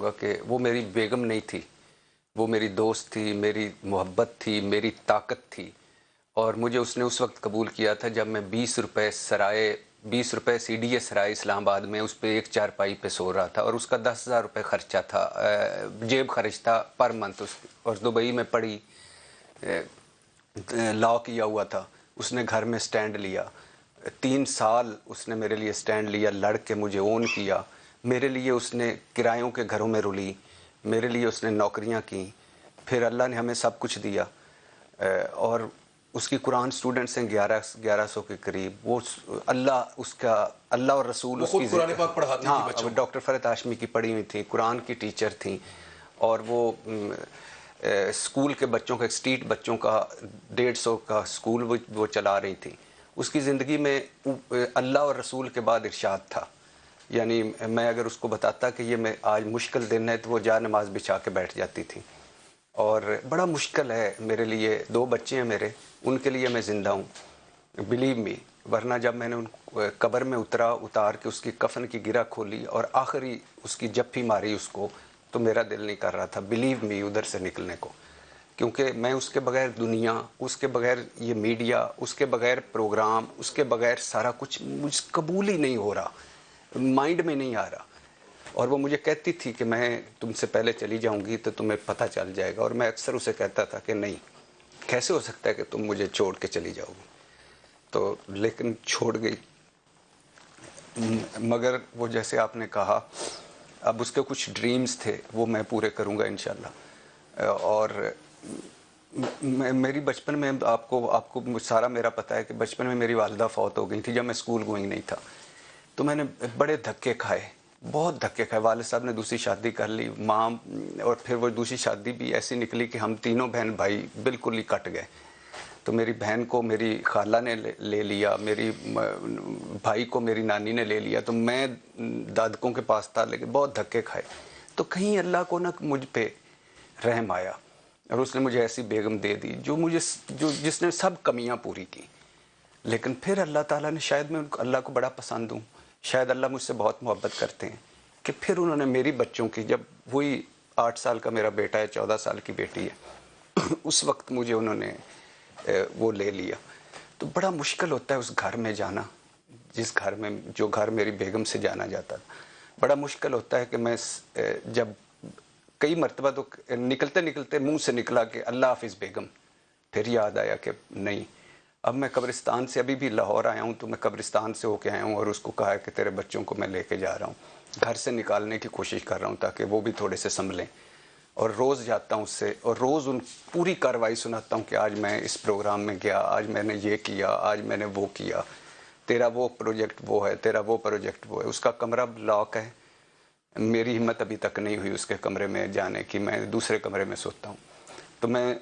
होगा कि वो मेरी बेगम नहीं थी, वो मेरी दोस्त थी, मेरी मोहब्बत थी, मेरी ताकत थी। और मुझे उसने उस वक्त कबूल किया था जब मैं 20 रुपए सीडीए सराय इस्लामाबाद में उस पर एक चारपाई पे सो रहा था, और उसका 10,000 रुपये खर्चा था, जेब खर्च था पर मंथ और दुबई में पड़ी लॉ किया हुआ था। उसने घर में स्टैंड लिया, 3 साल उसने मेरे लिए स्टैंड लिया, लड़ के मुझे ओन किया। मेरे लिए उसने किरायों के घरों में रुली, मेरे लिए उसने नौकरियां की। फिर अल्लाह ने हमें सब कुछ दिया। और उसकी कुरान स्टूडेंट्स हैं 1100 के करीब। वो अल्लाह और रसूल वो खुद उसकी कुरान पाक पढ़ाती थी बच्चों हाँ, को। डॉक्टर फरत हाशमी की पढ़ी हुई थी, कुरान की टीचर थी। और वो स्कूल के बच्चों का, स्ट्रीट बच्चों का 150 का स्कूल वो चला रही थी। उसकी ज़िंदगी में अल्लाह और रसूल के बाद इरशाद था। यानी मैं अगर उसको बताता कि ये मैं आज मुश्किल दिन है, तो वो जा नमाज बिछा के बैठ जाती थी। और बड़ा मुश्किल है मेरे लिए, 2 बच्चे हैं मेरे, उनके लिए मैं ज़िंदा हूँ, बिलीव मी। वरना जब मैंने उन कब्र में उतार के उसकी कफन की गिरा खोली और आखिरी उसकी जप्फी मारी उसको, तो मेरा दिल नहीं कर रहा था, बिलीव मी, उधर से निकलने को। क्योंकि मैं उसके बगैर दुनिया, उसके बगैर ये मीडिया, उसके बगैर प्रोग्राम, उसके बगैर सारा कुछ मुझ कबूल ही नहीं हो रहा, माइंड में नहीं आ रहा। और वो मुझे कहती थी कि मैं तुमसे पहले चली जाऊंगी तो तुम्हें पता चल जाएगा। और मैं अक्सर उसे कहता था कि नहीं, कैसे हो सकता है कि तुम मुझे छोड़ के चली जाओगी। तो लेकिन छोड़ गई। मगर वो जैसे आपने कहा, अब उसके कुछ ड्रीम्स थे, वो मैं पूरे करूंगा इंशाल्लाह। और मेरी बचपन में, आपको सारा मेरा पता है कि बचपन में मेरी वालिदा फौत हो गई थी जब मैं स्कूल गोइंग नहीं था। तो मैंने बड़े धक्के खाए, बहुत धक्के खाए। वालिद साहब ने दूसरी शादी कर ली, माँ, और फिर वो दूसरी शादी भी ऐसी निकली कि हम तीनों बहन भाई बिल्कुल ही कट गए। तो मेरी बहन को मेरी खाला ने ले लिया, मेरी भाई को मेरी नानी ने ले लिया। तो मैं दादकों के पास था, लेकिन बहुत धक्के खाए। तो कहीं अल्लाह को ना मुझ पे रहम आया, और उसने मुझे ऐसी बेगम दे दी जो जिसने सब कमियां पूरी की। लेकिन फिर अल्लाह ताला ने, शायद मैं अल्लाह को बड़ा पसंद हूँ, शायद अल्लाह मुझसे बहुत मोहब्बत करते हैं, कि फिर उन्होंने मेरी बच्चों की, जब वही 8 साल का मेरा बेटा है, 14 साल की बेटी है, उस वक्त मुझे उन्होंने वो ले लिया। तो बड़ा मुश्किल होता है उस घर में जाना, जिस घर में, जो घर मेरी बेगम से जाना जाता था। बड़ा मुश्किल होता है कि मैं जब कई मरतबा तो निकलते निकलते मुंह से निकला कि अल्लाह हाफिज़ बेगम, फिर याद आया कि नहीं। अब मैं कब्रिस्तान से, अभी भी लाहौर आया हूँ, तो मैं कब्रिस्तान से होके आया हूँ, और उसको कहा है कि तेरे बच्चों को मैं लेके जा रहा हूँ, घर से निकालने की कोशिश कर रहा हूँ ताकि वो भी थोड़े से संभलें। और रोज़ जाता हूँ उससे, और रोज़ उन पूरी कार्रवाई सुनाता हूँ कि आज मैं इस प्रोग्राम में गया, आज मैंने ये किया, आज मैंने वो किया, तेरा वो प्रोजेक्ट वो है, तेरा वो प्रोजेक्ट वो है। उसका कमरा लॉक है, मेरी हिम्मत अभी तक नहीं हुई उसके कमरे में जाने की, मैं दूसरे कमरे में सोता हूँ। तो मैं